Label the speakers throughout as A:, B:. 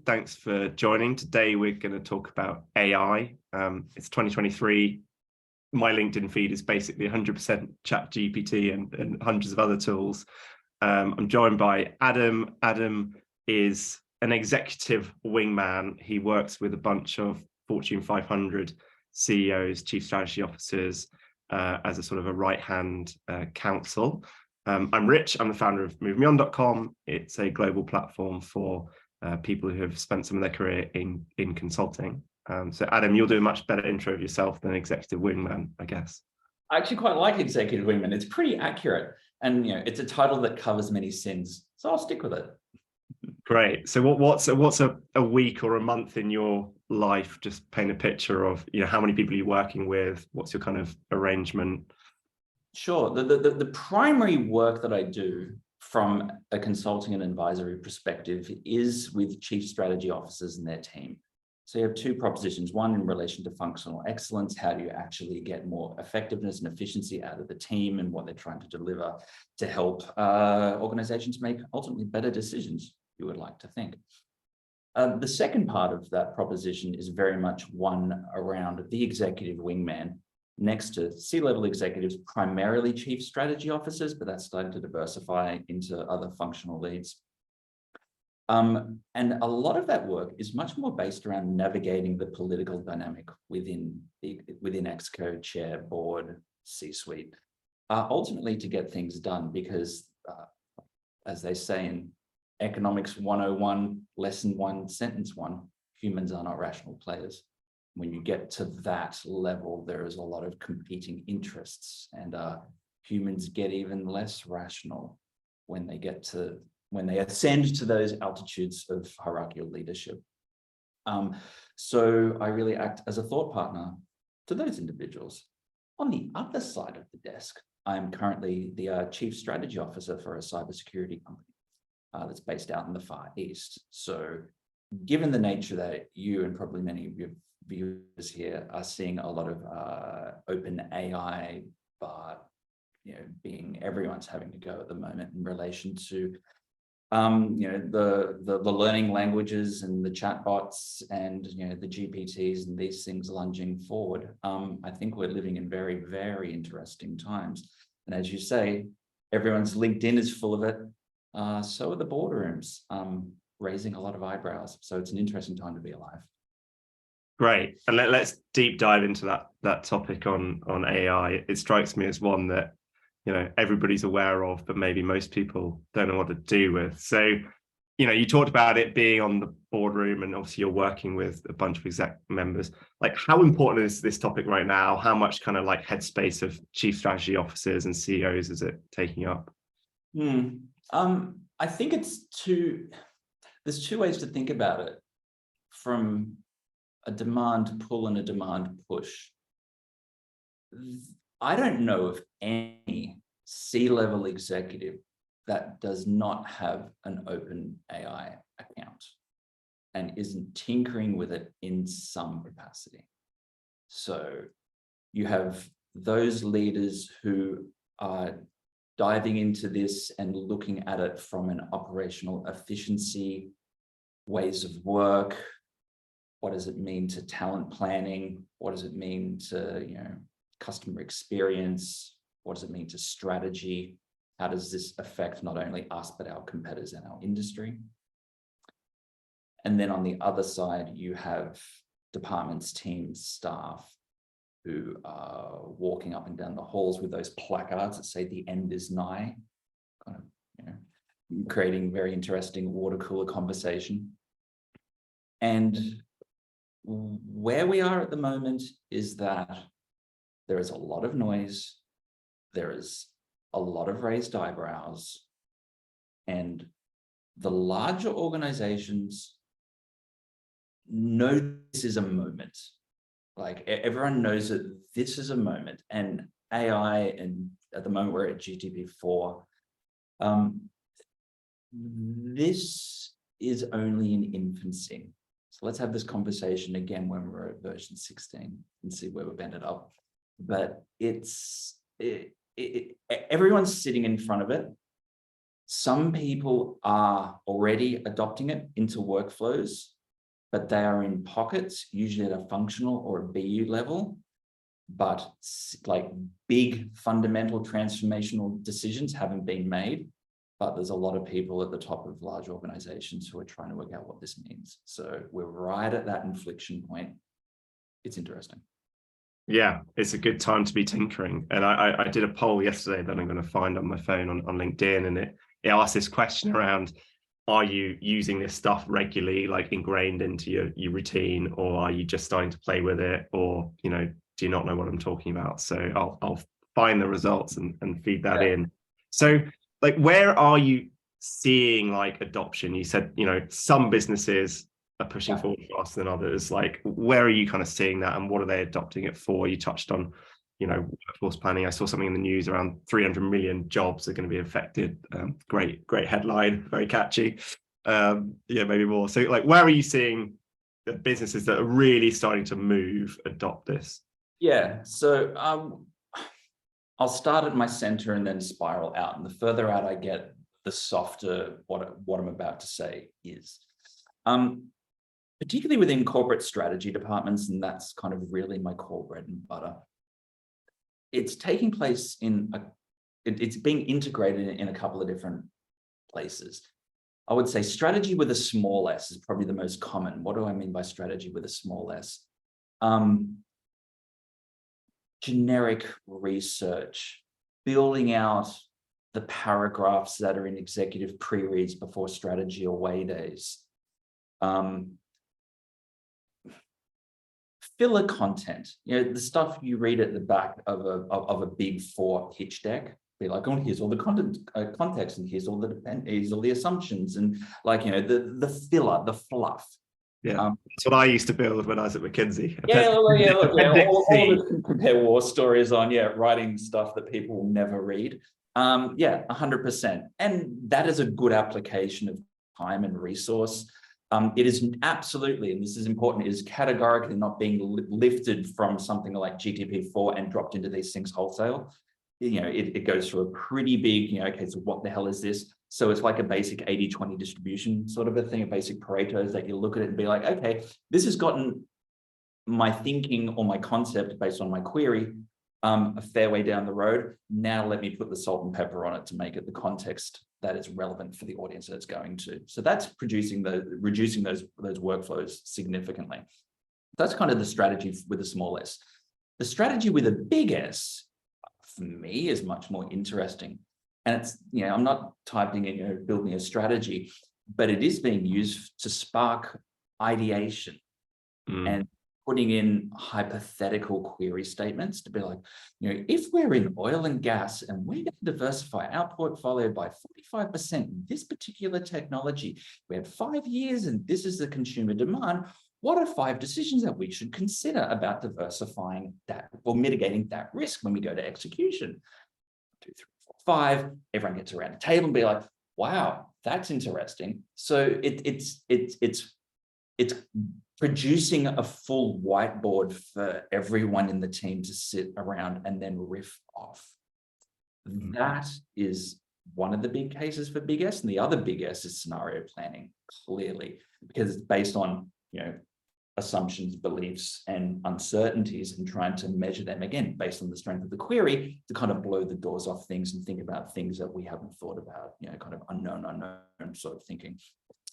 A: Thanks for joining. Today, we're going to talk about AI. It's 2023. My LinkedIn feed is basically 100% ChatGPT and hundreds of other tools. I'm joined by Adam. Adam is an executive wingman. He works with a bunch of Fortune 500 CEOs, chief strategy officers, as a sort of a right-hand counsel. I'm Rich. I'm the founder of MoveMeOn.com. It's a global platform for people who have spent some of their career in consulting. So Adam, you'll do a much better intro of yourself than executive wingman, I guess.
B: I actually quite like executive wingman. It's pretty accurate, and it's a title that covers many sins, so I'll stick with it.
A: Great. So what's a week or a month in your life? Just paint a picture of how many people you're working with. What's your kind of arrangement?
B: Sure. The primary work that I do from a consulting and advisory perspective is with chief strategy officers and their team. So you have two propositions, one in relation to functional excellence. How do you actually get more effectiveness and efficiency out of the team and what they're trying to deliver to help organizations make ultimately better decisions, you would like to think. The second part of that proposition is very much one around the executive wingman, next to C-level executives, primarily chief strategy officers, but that's starting to diversify into other functional leads. And a lot of that work is much more based around navigating the political dynamic within Exco, chair, board, C-suite, ultimately to get things done, because as they say in Economics 101, lesson 1, sentence 1, humans are not rational players. When you get to that level, there is a lot of competing interests, and humans get even less rational when they ascend to those altitudes of hierarchical leadership. So I really act as a thought partner to those individuals. On the other side of the desk, I'm currently the chief strategy officer for a cybersecurity company that's based out in the Far East. So given the nature that you and probably many of your viewers here are seeing a lot of open AI, but everyone's having to go at the moment in relation to the learning languages and the chatbots and the GPTs and these things lunging forward. I think we're living in very, very interesting times. And as you say, everyone's LinkedIn is full of it. So are the boardrooms, raising a lot of eyebrows. So it's an interesting time to be alive.
A: Great. And let's deep dive into that topic on AI. It strikes me as one that everybody's aware of, but maybe most people don't know what to do with. So you talked about it being on the boardroom, and obviously you're working with a bunch of exec members. Like, how important is this topic right now? How much kind of like headspace of chief strategy officers and CEOs is it taking up?
B: I think there's two ways to think about it, from a demand pull and a demand push. I don't know of any C-level executive that does not have an open AI account and isn't tinkering with it in some capacity. So you have those leaders who are diving into this and looking at it from an operational efficiency, ways of work. What does it mean to talent planning? What does it mean to customer experience? What does it mean to strategy? How does this affect not only us, but our competitors and our industry? And then on the other side, you have departments, teams, staff who are walking up and down the halls with those placards that say the end is nigh, kind of, creating very interesting water cooler conversation. And where we are at the moment is that there is a lot of noise, there is a lot of raised eyebrows, and the larger organizations know this is a moment. Like, everyone knows that this is a moment, and AI, and at the moment we're at GTP4, this is only in infancy. So let's have this conversation again when we're at version 16 and see where we've ended up. But everyone's sitting in front of it. Some people are already adopting it into workflows. but they are in pockets, usually at a functional or a BU level. But like big fundamental transformational decisions haven't been made. But there's a lot of people at the top of large organizations who are trying to work out what this means. So we're right at that inflection point. It's interesting.
A: Yeah, it's a good time to be tinkering. And I did a poll yesterday that I'm going to find on my phone on LinkedIn, and it asked this question around, are you using this stuff regularly, like ingrained into your routine, or are you just starting to play with it, or, you know, do you not know what I'm talking about? So I'll find the results and feed that in. So like, where are you seeing like adoption? You said, you know, some businesses are pushing forward faster than others. Like, where are you kind of seeing that, and what are they adopting it for? You touched on, you know, workforce planning. I saw something in the news around 300 million jobs are going to be affected. Great headline, very catchy. Yeah, maybe more. So like, where are you seeing the businesses that are really starting to adopt this?
B: Yeah, so I'll start at my center and then spiral out. And the further out I get, the softer what I'm about to say is. Particularly within corporate strategy departments, and that's kind of really my core bread and butter. It's taking place it's being integrated in a couple of different places. I would say strategy with a small s is probably the most common. What do I mean by strategy with a small s? Generic research, building out the paragraphs that are in executive pre-reads before strategy away days. Filler content, you know, the stuff you read at the back of a big four pitch deck, be like, oh, here's all the context, and here's all the assumptions, and like, you know, the filler, the fluff.
A: Yeah, that's what I used to build when I was at McKinsey.
B: All of us can compare war stories on, writing stuff that people will never read. 100%. And that is a good application of time and resource. It is absolutely, and this is important, it is categorically not being lifted from something like GTP4 and dropped into these things wholesale. You know, it goes through a pretty big, you know, okay, so what the hell is this? So it's like a basic 80-20 distribution sort of a thing, a basic Pareto's that you look at it and be like, okay, this has gotten my thinking or my concept based on my query a fair way down the road. Now let me put the salt and pepper on it to make it the context that is relevant for the audience that it's going to. So that's reducing those workflows significantly. That's kind of the strategy with a small s. The strategy with a big S, for me, is much more interesting. And it's, you know, I'm not typing in, you know, build me a strategy, but it is being used to spark ideation and putting in hypothetical query statements to be like, you know, if we're in oil and gas and we're going to diversify our portfolio by 45% in this particular technology, we have 5 years and this is the consumer demand, what are 5 decisions that we should consider about diversifying that or mitigating that risk when we go to execution? 1, 2, 3, 4, 5. Everyone gets around the table and be like, wow, that's interesting. So it's producing a full whiteboard for everyone in the team to sit around and then riff off. That is one of the big cases for big S, and the other big S is scenario planning, clearly, because it's based on, you know, assumptions, beliefs, and uncertainties, and trying to measure them again based on the strength of the query to kind of blow the doors off things and think about things that we haven't thought about, you know, kind of unknown sort of thinking.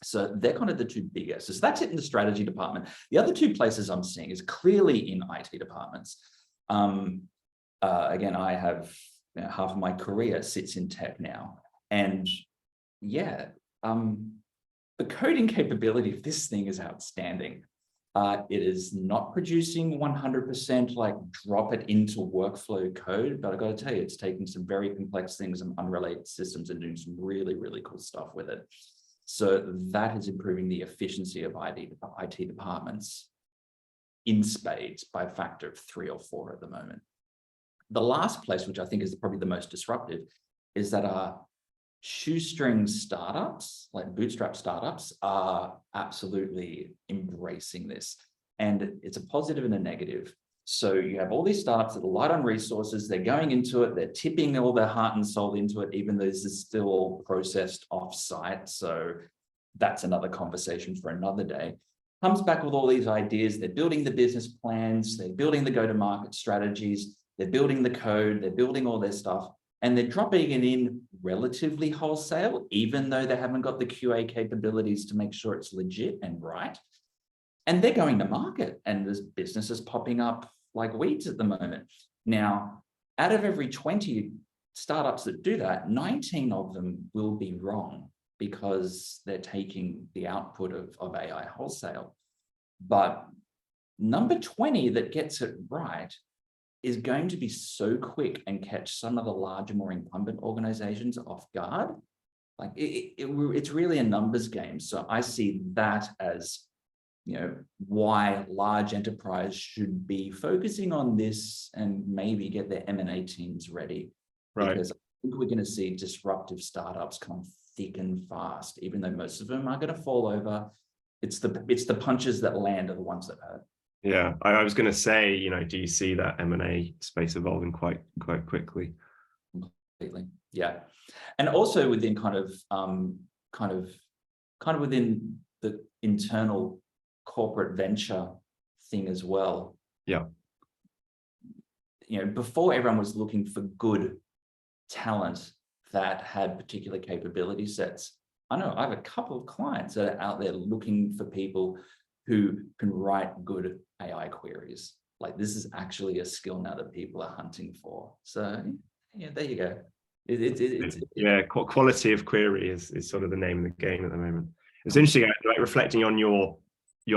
B: So they're kind of the 2 big S's. That's it in the strategy department. The other 2 places I'm seeing is clearly in IT departments. Again, I have, you know, half of my career sits in tech now, and the coding capability of this thing is outstanding. It is not producing 100% like drop it into workflow code, but I got to tell you, it's taking some very complex things and unrelated systems and doing some really, really cool stuff with it. So that is improving the efficiency of IT departments in spades by a factor of 3 or 4 at the moment. The last place, which I think is probably the most disruptive, is that our shoestring startups, like bootstrap startups, are absolutely embracing this. And it's a positive and a negative. So you have all these startups that are light on resources, they're going into it, they're tipping all their heart and soul into it, even though this is still processed off-site. So that's another conversation for another day. comes back with all these ideas. They're building the business plans, they're building the go-to-market strategies, they're building the code, they're building all their stuff, and they're dropping it in relatively wholesale, even though they haven't got the QA capabilities to make sure it's legit and right. And they're going to market, and there's businesses popping up like weeds at the moment. Now, out of every 20 startups that do that, 19 of them will be wrong because they're taking the output of AI wholesale. But number 20 that gets it right is going to be so quick and catch some of the larger, more incumbent organizations off guard. Like it's really a numbers game. So I see that as, why large enterprise should be focusing on this and maybe get their M&A teams ready.
A: Right.
B: Because I think we're going to see disruptive startups come thick and fast, even though most of them are going to fall over. It's the punches that land are the ones that hurt.
A: Yeah, I was going to say, do you see that M&A space evolving quite quickly?
B: Completely, yeah, and also within kind of within the internal corporate venture thing as well.
A: Yeah,
B: before everyone was looking for good talent that had particular capability sets. I know I have a couple of clients that are out there looking for people who can write good AI queries. Like this is actually a skill now that people are hunting for. So yeah, there you go.
A: Quality of query is sort of the name of the game at the moment. It's interesting, like reflecting on your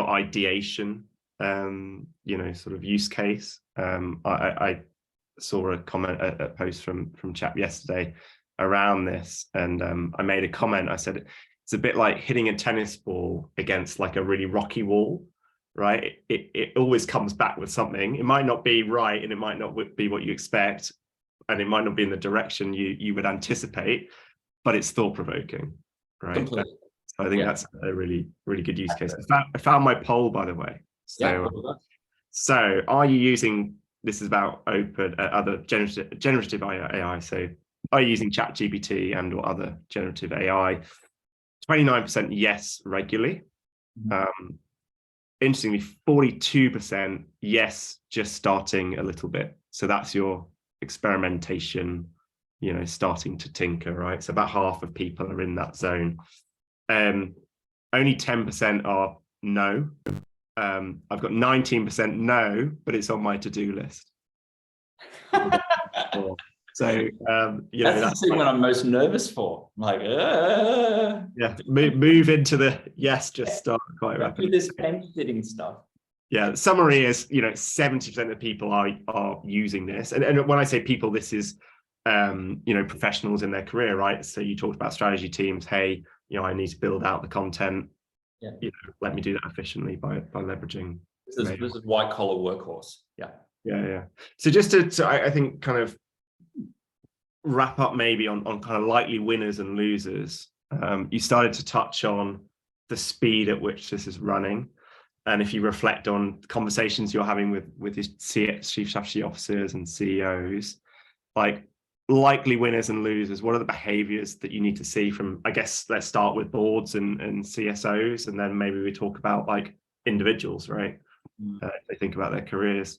A: ideation, sort of use case. I saw a post from Chap yesterday around this, and I made a comment. I said it's a bit like hitting a tennis ball against like a really rocky wall, right? It always comes back with something. It might not be right, and it might not be what you expect, and it might not be in the direction you would anticipate, but it's thought-provoking, right?
B: Completely.
A: So I think that's a really, really good use case. I found my poll, by the way. So are you using, this is about other generative AI. So are you using ChatGPT and or other generative AI? 29% yes, regularly. Interestingly, 42% yes, just starting a little bit. So that's your experimentation, starting to tinker, right? So about half of people are in that zone. Only 10% are no. I've got 19% no, but it's on my to-do list. So
B: that's the thing when I'm most nervous for. I'm like,
A: yeah, move into the yes, just start quite rapidly.
B: This fence-sitting stuff.
A: Yeah, the summary is 70% of people are using this, and when I say people, this is professionals in their career, right? So you talked about strategy teams. Hey, I need to build out the content.
B: Yeah.
A: Let me do that efficiently by leveraging.
B: This is white collar workhorse. Yeah.
A: Yeah. So just to I think kind of wrap up maybe on kind of likely winners and losers. You started to touch on the speed at which this is running, and if you reflect on conversations you're having with your chief strategy officers and CEOs, like likely winners and losers, what are the behaviors that you need to see from, I guess, let's start with boards and CSOs, and then maybe we talk about like individuals, right? They think about their careers.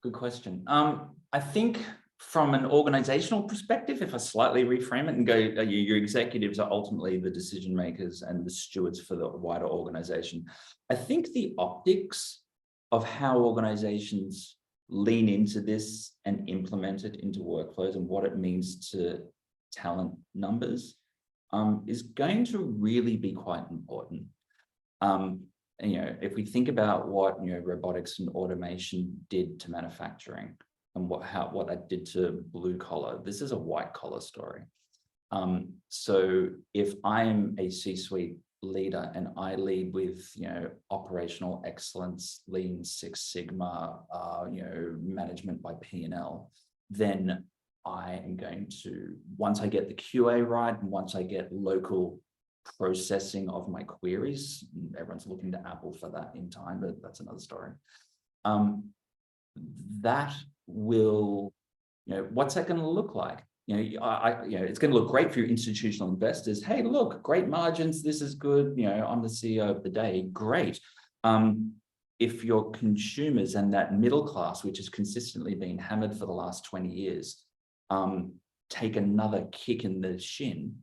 B: Good question. I think from an organizational perspective, if I slightly reframe it and go, your executives are ultimately the decision makers and the stewards for the wider organization. I think the optics of how organizations lean into this and implement it into workflows and what it means to talent numbers is going to really be quite important. If we think about what robotics and automation did to manufacturing and what that did to blue collar, this is a white collar story. So if I'm a C-suite leader and I lead with operational excellence, Lean Six Sigma, management by P&L, then I am going to, once I get the QA right and once I get local processing of my queries, everyone's looking to Apple for that in time, but that's another story. That will, what's that going to look like? It's going to look great for your institutional investors. Hey, look, great margins. This is good. I'm the CEO of the day. Great. if your consumers and that middle class, which has consistently been hammered for the last 20 years, take another kick in the shin,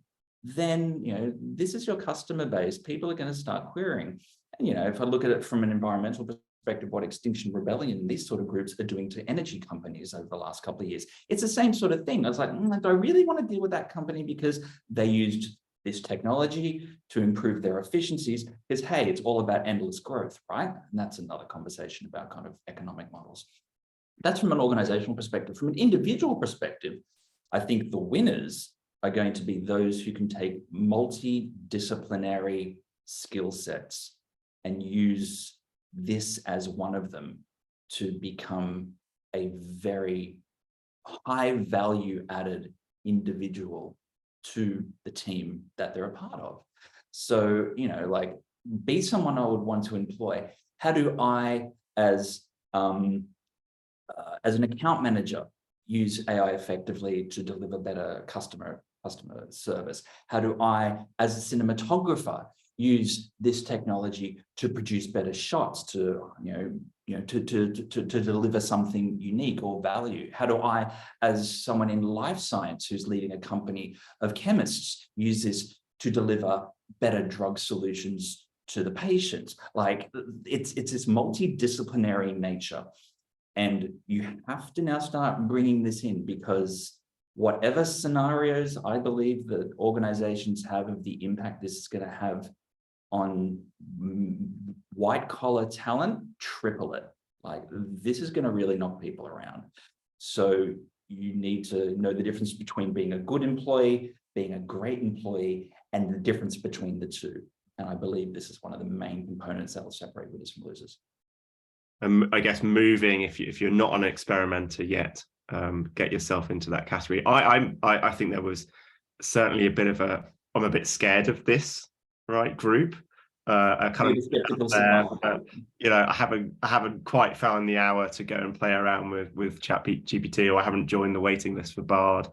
B: then, you know, this is your customer base. People are going to start querying. And, you know, if I look at it from an environmental perspective, what Extinction Rebellion and these sort of groups are doing to energy companies over the last couple of years, it's the same sort of thing. I was like, do I really want to deal with that company because they used this technology to improve their efficiencies? Because, hey, it's all about endless growth, right? And that's another conversation about kind of economic models. That's from an organizational perspective. From an individual perspective, I think the winners are going to be those who can take multidisciplinary skill sets and use this as one of them to become a very high value added individual to the team that they're a part of. So, you know, like, be someone I would want to employ. How do I, as an account manager, use AI effectively to deliver better customer service? How do I, as a cinematographer, use this technology to produce better shots, to deliver something unique or value? How do I, as someone in life science who's leading a company of chemists, use this to deliver better drug solutions to the patients? Like, it's this multidisciplinary nature. And you have to now start bringing this in, because whatever scenarios I believe that organizations have of the impact this is going to have on white collar talent, triple it. Like, this is going to really knock people around. So you need to know the difference between being a good employee, being a great employee, and the difference between the two. And I believe this is one of the main components that will separate winners from losers.
A: I guess moving, if you're not an experimenter yet, get yourself into that category. I think there was certainly a bit of I'm a bit scared of this, right, group. I kind of, you know, I haven't quite found the hour to go and play around with ChatGPT, or I haven't joined the waiting list for Bard.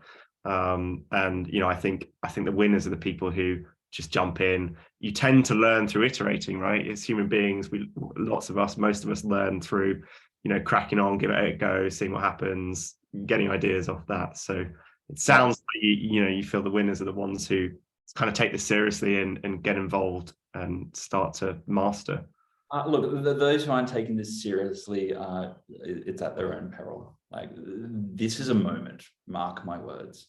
A: And you know, I think the winners are the people who just jump in. You tend to learn through iterating, right? As human beings, most of us learn through, you know, cracking on, give it a go, seeing what happens, getting ideas off that. So it sounds like you feel the winners are the ones who kind of take this seriously and get involved and start to master.
B: Look, those who aren't taking this seriously, it's at their own peril. Like, this is a moment, mark my words.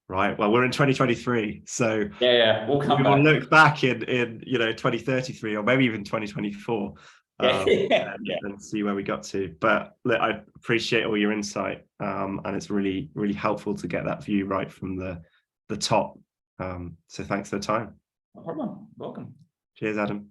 A: Right. Well, we're in 2023, so
B: we'll come back.
A: Look back in 2033 or maybe even 2024, and see where we got to. But look, I appreciate all your insight, and it's really, really helpful to get that view right from the top. So thanks for the time.
B: No problem. Welcome.
A: Cheers, Adam.